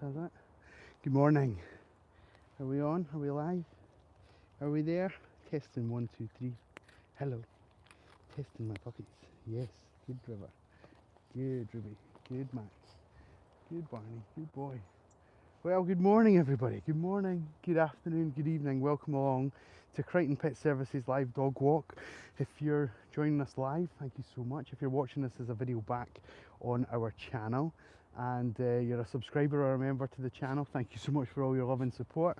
How's that? Good morning. Are we on? Are we live? Are we there? Testing 1, 2, 3. Hello. Testing my puppies. Yes. Good River. Good Ruby. Good Max. Good Barney. Good boy. Well, good morning everybody. Good morning, good afternoon, good evening. Welcome along to Crighton Pet Services live dog walk. If you're joining us live, thank you so much. If you're watching this as a video back on our channel and you're a subscriber or a member to the channel, thank you so much for all your love and support.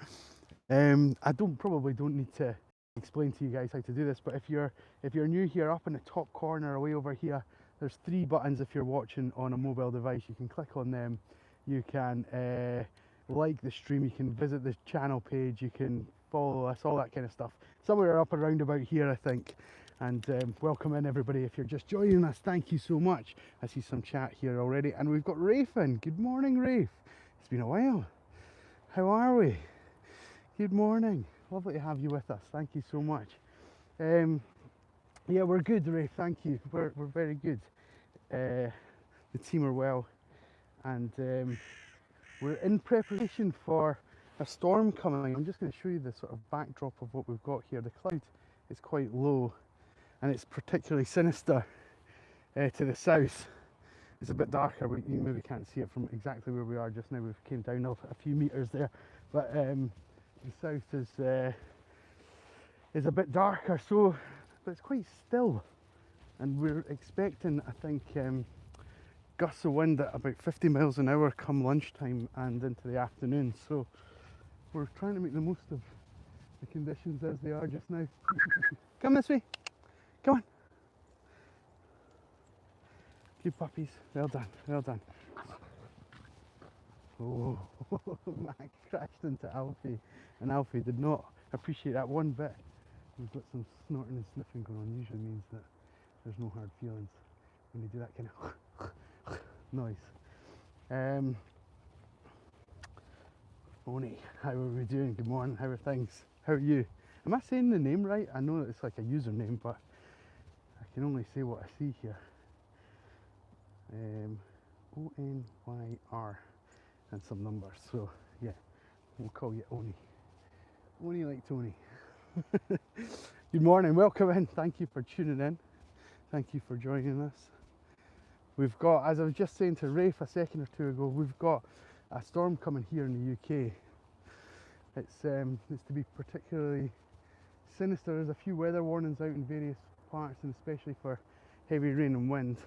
I probably don't need to explain to you guys how to do this, but if you're new here, up in the top corner away over here, there's 3 buttons. If you're watching on a mobile device, you can click on them. You can like the stream, you can visit the channel page, you can follow us, all that kind of stuff. Somewhere up around about here, I think. And welcome in everybody. If you're just joining us, thank you so much. I see some chat here already, and we've got Rafe in. Good morning, Rafe. It's been a while. How are we? Good morning. Lovely to have you with us. Thank you so much. Yeah, we're good, Rafe. Thank you. We're very good. The team are well, and we're in preparation for a storm coming. I'm just going to show you the sort of backdrop of what we've got here. The cloud is quite low and it's particularly sinister to the south. It's a bit darker, you maybe can't see it from exactly where we are just now. We've came down a few metres there, but the south is a bit darker, so but it's quite still, and we're expecting, I think, gusts of wind at about 50 miles an hour come lunchtime and into the afternoon. So we're trying to make the most of the conditions as they are just now. Come this way. Come on. Good puppies. Well done. Well done. Oh, Mac crashed into Alfie, and Alfie did not appreciate that one bit. We've got some snorting and sniffing going on. Usually means that there's no hard feelings when you do that kind of noise. Oni, how are we doing? Good morning. How are things? How are you? Am I saying the name right? I know it's like a username, but I can only say what I see here. ONYR and some numbers. So yeah, we'll call you Oni. Oni like Tony. Good morning. Welcome in. Thank you for tuning in. Thank you for joining us. We've got, as I was just saying to Rafe a second or two ago, we've got a storm coming here in the UK. It's to be particularly sinister. There's a few weather warnings out in various parts, and especially for heavy rain and wind.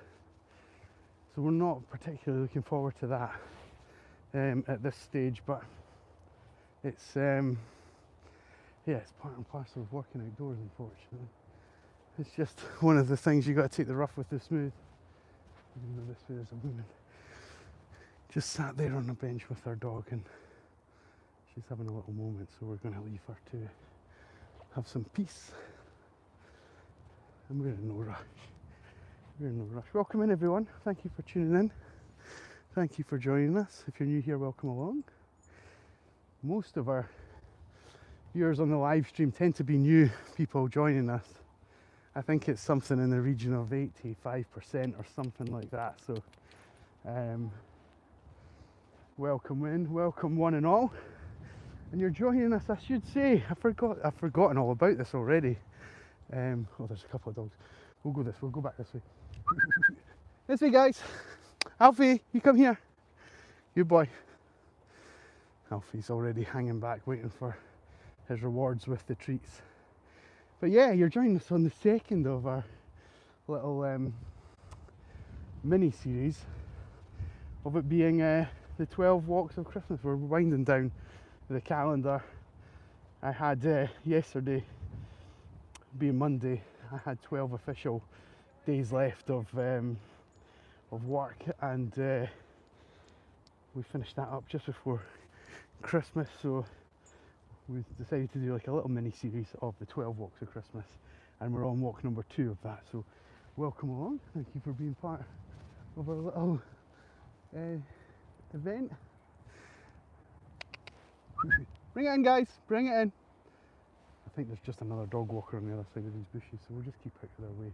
So we're not particularly looking forward to that at this stage, but it's yeah, it's part and parcel of working outdoors, unfortunately. It's just one of the things you got to take the rough with the smooth. Even though this way there's a woman just sat there on a bench with her dog, and she's having a little moment, so we're going to leave her to have some peace. And we're in no rush. We're in no rush. Welcome in everyone. Thank you for tuning in. Thank you for joining us. If you're new here, welcome along. Most of our viewers on the live stream tend to be new people joining us. I think it's something in the region of 85% or something like that. So welcome in, welcome one and all. And you're joining us, I should say. I've forgotten all about this already. Oh, there's a couple of dogs. We'll go back this way. This way, guys. Alfie, you come here. Good boy. Alfie's already hanging back, waiting for his rewards with the treats. But yeah, you're joining us on the second of our little mini series of it being the 12 walks of Christmas. We're winding down the calendar. I had yesterday, being Monday, I had 12 official days left of work, and we finished that up just before Christmas. So we decided to do like a little mini series of the 12 walks of Christmas, and we're on walk number 2 of that. So welcome along. Thank you for being part of our little event. Bring it in, guys. Bring it in. I think there's just another dog walker on the other side of these bushes, so we'll just keep out of their way.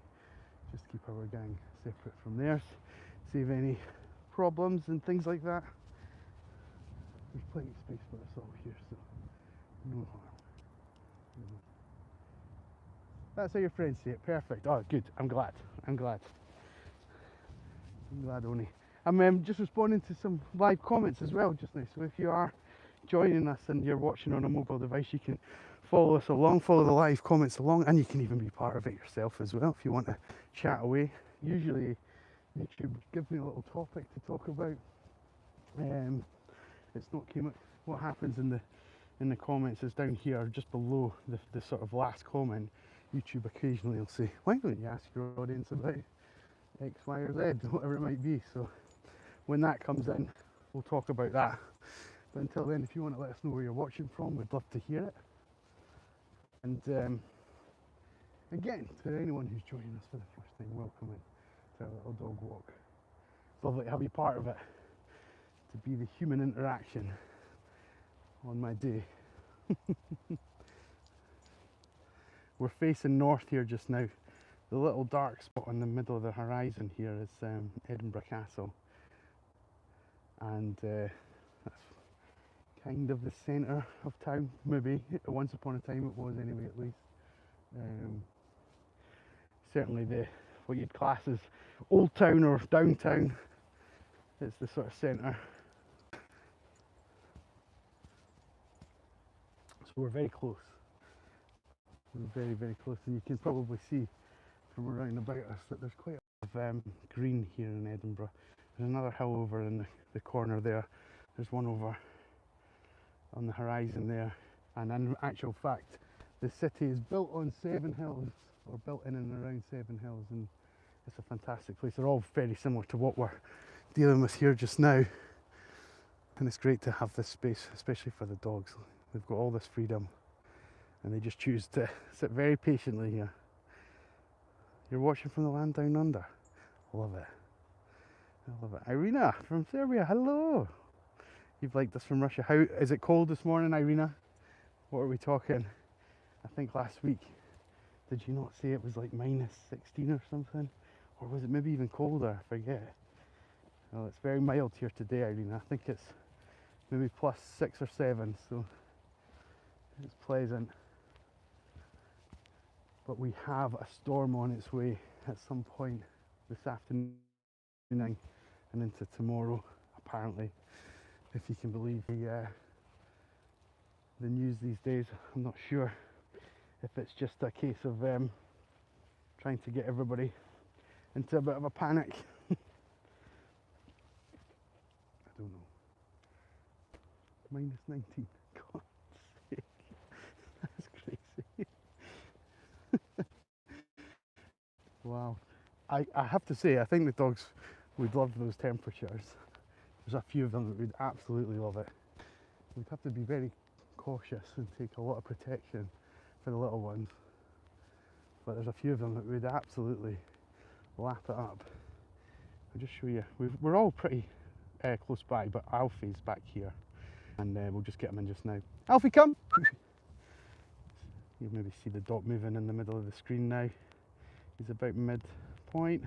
Just keep our gang separate from theirs. Save any problems and things like that. There's plenty of space for us all here, so no harm. No. That's how your friends say it. Perfect. Oh, good. I'm glad. I'm glad. I'm glad, Oni. I'm just responding to some live comments as well just now. So if you are joining us and you're watching on a mobile device, you can follow us along, follow the live comments along, and you can even be part of it yourself as well if you want to chat away. Usually YouTube gives me a little topic to talk about. It's not came up. What happens in the comments is down here, just below the sort of last comment. YouTube occasionally will say, "Why don't you ask your audience about X, Y, or Z, whatever it might be?" So when that comes in, we'll talk about that. But until then, if you want to let us know where you're watching from, we'd love to hear it. And again, to anyone who's joining us for the first time, welcome to our little dog walk. It's lovely to have you part of it, to be the human interaction on my day. We're facing north here just now. The little dark spot in the middle of the horizon here is Edinburgh Castle, and that's kind of the centre of town, maybe. Once upon a time it was anyway, at least. Certainly what you'd class as Old Town or downtown. It's the sort of centre. So we're very close. We're very, very close, and you can probably see from around about us that there's quite a lot of green here in Edinburgh. There's another hill over in the corner there. There's one over on the horizon there. And in actual fact, the city is built on 7 hills, or built in and around 7 hills, and it's a fantastic place. They're all very similar to what we're dealing with here just now. And it's great to have this space, especially for the dogs. They've got all this freedom, and they just choose to sit very patiently here. You're watching from the land down under. Love it. I love it. Irina from Serbia, hello. You've liked us from Russia. How is it cold this morning, Irina? What are we talking? I think last week, did you not say it was like minus 16 or something? Or was it maybe even colder? I forget. Well, it's very mild here today, Irina. I think it's maybe plus 6 or 7, so it's pleasant. But we have a storm on its way at some point this afternoon and into tomorrow, apparently, if you can believe the news these days. I'm not sure if it's just a case of trying to get everybody into a bit of a panic. I don't know. Minus 19. God's sake. That's crazy. Wow. I have to say, I think the dogs would love those temperatures. There's a few of them that would absolutely love it. We'd have to be very cautious and take a lot of protection for the little ones. But there's a few of them that would absolutely lap it up. I'll just show you. We're all pretty close by, but Alfie's back here. And we'll just get him in just now. Alfie, come! You'll maybe see the dot moving in the middle of the screen now. He's about mid-point.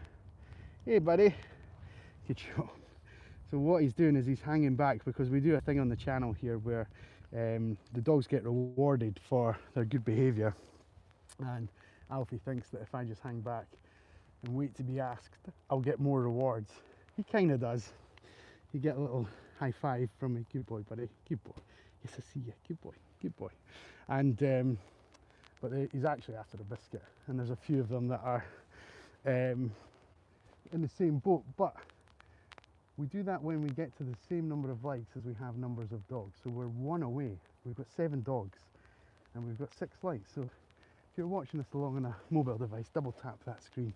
Hey, buddy. Good job. So what he's doing is he's hanging back, because we do a thing on the channel here where the dogs get rewarded for their good behaviour. And Alfie thinks that if I just hang back and wait to be asked, I'll get more rewards. He kind of does. You get a little high five from me. Good boy, buddy. Good boy. Yes, I see you. Good boy. Good boy. And but he's actually after a biscuit, and there's a few of them that are in the same boat. But we do that when we get to the same number of likes as we have numbers of dogs. So we're 1 away. We've got 7 dogs and we've got 6 likes. So if you're watching this along on a mobile device, double tap that screen,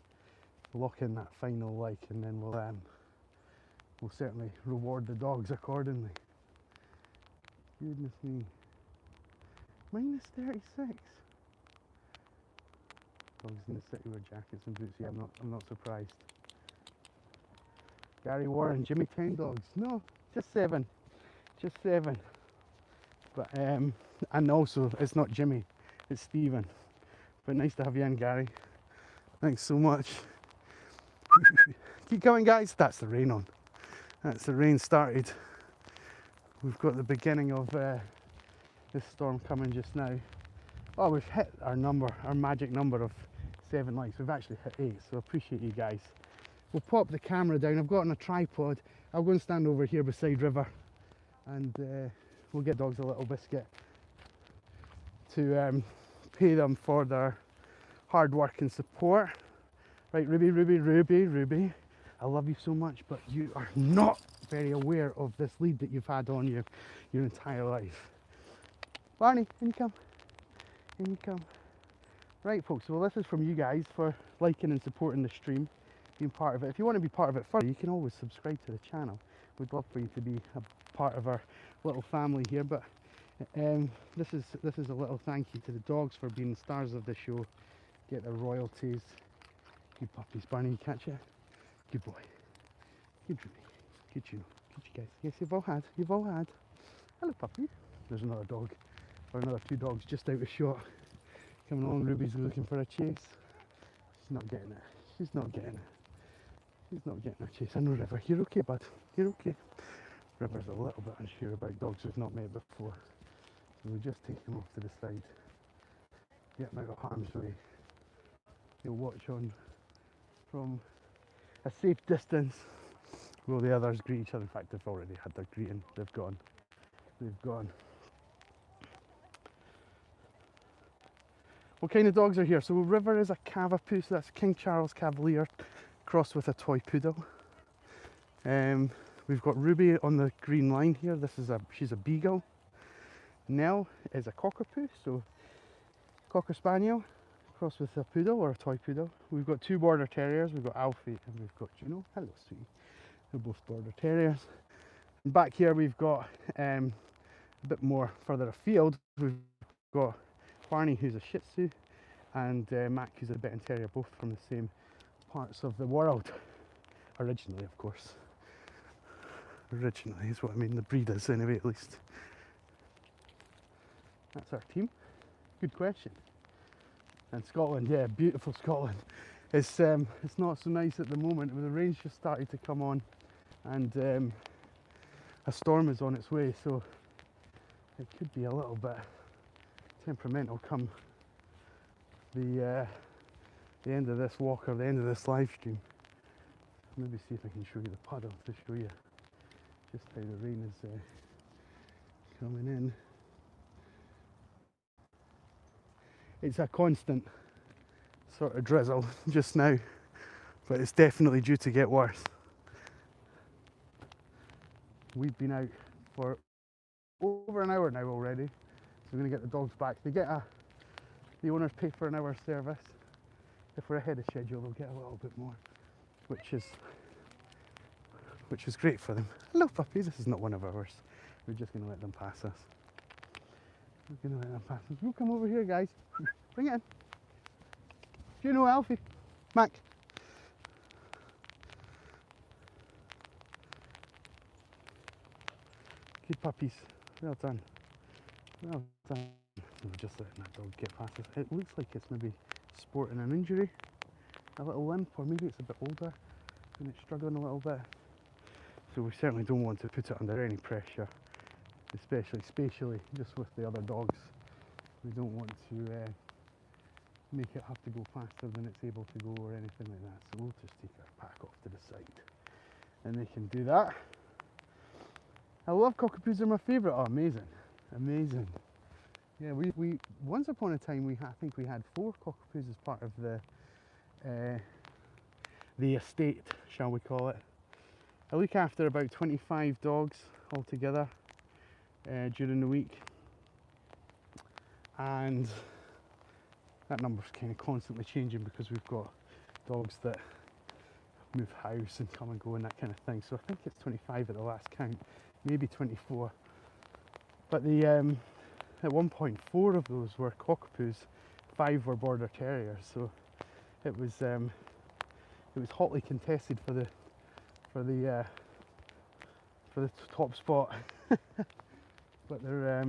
lock in that final like, and then we'll certainly reward the dogs accordingly. Goodness me. Minus 36. Dogs in the city wear jackets and boots. Yeah, I'm not surprised. Gary Warren, Jimmy Town dogs. No, just 7. Just 7. But and also it's not Jimmy, it's Stephen. But nice to have you in, Gary. Thanks so much. Keep coming, guys. That's the rain on. That's the rain started. We've got the beginning of this storm coming just now. Oh, we've hit our magic number of 7 likes. We've actually hit 8, so appreciate you guys. We'll pop the camera down. I've got on a tripod. I'll go and stand over here beside River, and we'll get dogs a little biscuit to pay them for their hard work and support. Right, Ruby, Ruby, Ruby, Ruby, I love you so much, but you are not very aware of this lead that you've had on you your entire life. Barney, in you come. In you come. Right, folks, well, this is from you guys for liking and supporting the stream, being part of it. If you want to be part of it further, you can always subscribe to the channel. We'd love for you to be a part of our little family here, but this is a little thank you to the dogs for being stars of the show. Get their royalties. Good puppies. Barney, you catch it? Good boy. Good Ruby. Good Juno. Good you guys. Yes, you've all had. You've all had. Hello, puppy. There's another dog, or another 2 dogs just out of shot. Coming along. Ruby's looking for a chase. She's not getting it. She's not getting it. She's not getting a chase. I know, River. You're okay, bud. You're okay. River's a little bit unsure about dogs we've not met before, so we just take him off to the side. Get him out of harm's way. He'll watch on from a safe distance while the others greet each other. In fact, they've already had their greeting. They've gone. They've gone. What kind of dogs are here? So River is a Cavapoo, so that's King Charles Cavalier crossed with a toy poodle. We've got Ruby on the green line here. She's a beagle. Nell is a cockapoo, so Cocker Spaniel crossed with a poodle or a toy poodle. We've got 2 border terriers. We've got Alfie and we've got Juno. Hello, sweetie. They're both border terriers. And back here we've got a bit more further afield. We've got Barney, who's a Shih Tzu, and Mac, who's a Tibetan Terrier, both from the same parts of the world. Originally, of course. Originally is what I mean. The breed is, anyway, at least. That's our team. Good question. And Scotland, yeah, beautiful Scotland. It's not so nice at the moment. The rain's just started to come on, and a storm is on its way, so it could be a little bit temperamental come the end of this walk or the end of this live stream. Maybe see if I can show you the puddle to show you just how the rain is coming in. It's a constant sort of drizzle just now, but it's definitely due to get worse. We've been out for over an hour now already, so we're going to get the dogs back. The owners pay for an hour's service. If we're ahead of schedule, they'll get a little bit more, which is great for them. Hello, puppy. This is not one of ours. We're just going to let them pass us. We're going to let them pass us. We'll come over here, guys. Bring it in. Juno, Alfie, Mac. Good puppies. Well done. Well done. We're just letting that dog get past us. It looks like it's maybe sporting an injury, a little limp, or maybe it's a bit older and it's struggling a little bit. So we certainly don't want to put it under any pressure, especially spatially, just with the other dogs. We don't want to make it have to go faster than it's able to go or anything like that. So we'll just take our pack off to the side and they can do that. I love cockapoos, they're my favourite. Oh, amazing, amazing. Yeah, we once upon a time I think we had 4 cockapoos as part of the estate, shall we call it. I look after about 25 dogs altogether during the week, and that number's kind of constantly changing because we've got dogs that move house and come and go and that kind of thing. So I think it's 25 at the last count, maybe 24. But at one point 4 of those were cockapoos, 5 were border terriers. So it was hotly contested for the top spot. But they're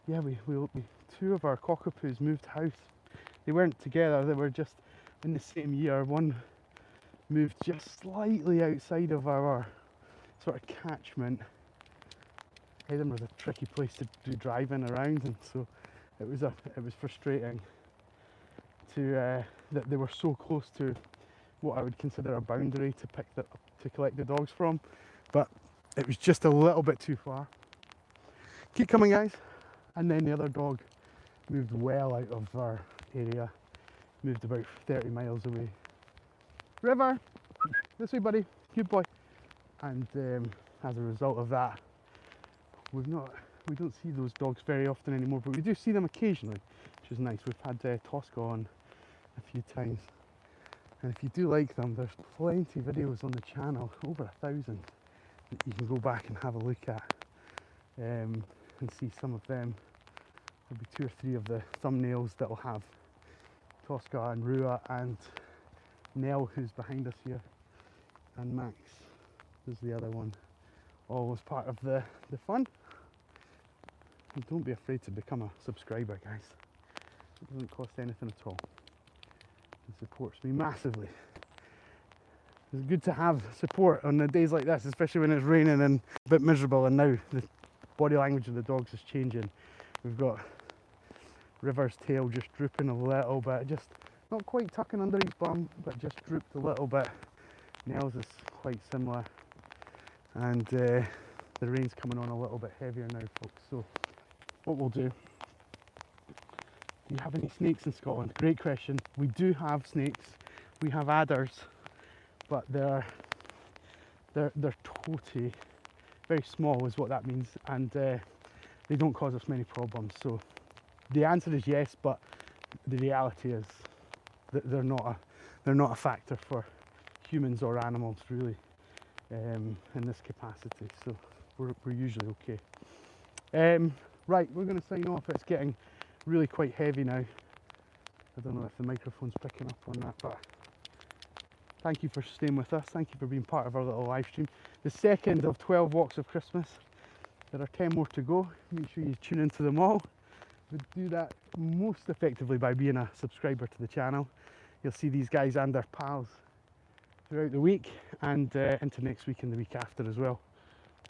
yeah, we 2 of our cockapoos moved house. They weren't together, they were just in the same year. One moved just slightly outside of our sort of catchment, Edinburgh's a tricky place to do driving around, and so it was frustrating to that they were so close to what I would consider a boundary to collect the dogs from, but it was just a little bit too far. Keep coming, guys. And then the other dog moved well out of our area, moved about 30 miles away. River, this way, buddy, good boy. And as a result of that, we don't see those dogs very often anymore, but we do see them occasionally, which is nice. We've had Tosca on a few times, and if you do like them, there's plenty of videos on the channel, over 1,000, that you can go back and have a look at and see some of them. There'll be 2 or 3 of the thumbnails that will have Tosca and Røde and Nell, who's behind us here, and Max is the other one. All was part of the fun. And don't be afraid to become a subscriber, guys. It doesn't cost anything at all. It supports me massively. It's good to have support on the days like this, especially when it's raining and a bit miserable, and now the body language of the dogs is changing. We've got River's tail just drooping a little bit, just not quite tucking under his bum, but just drooped a little bit. Nell's is quite similar, and the rain's coming on a little bit heavier now, folks. So what we'll do, do you have any snakes in Scotland? Great question. We do have snakes. We have adders, but they're totally very small is what that means, and they don't cause us many problems. So the answer is yes, but the reality is that they're not a factor for humans or animals really in this capacity. So we're usually okay. Right, we're going to sign off. It's getting really quite heavy now. I don't know if the microphone's picking up on that, but thank you for staying with us. Thank you for being part of our little live stream. The second of 12 walks of Christmas. There are 10 more to go. Make sure you tune into them all. We do that most effectively by being a subscriber to the channel. You'll see these guys and their pals throughout the week, and into next week and the week after as well.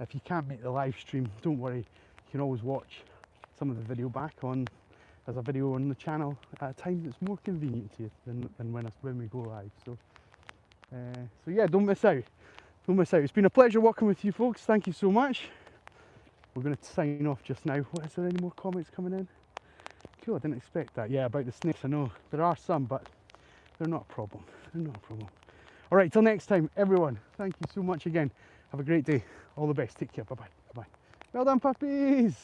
If you can't make the live stream, don't worry. You can always watch some of the video back on as a video on the channel at a time that's more convenient to you than when we go live. So yeah, don't miss out. Don't miss out. It's been a pleasure working with you folks. Thank you so much. We're going to sign off just now. Is there any more comments coming in? Cool, I didn't expect that. Yeah, about the snakes, I know. There are some, but they're not a problem. They're not a problem. All right, till next time, everyone. Thank you so much again. Have a great day. All the best. Take care. Bye-bye. Bye-bye. Well done, puppies.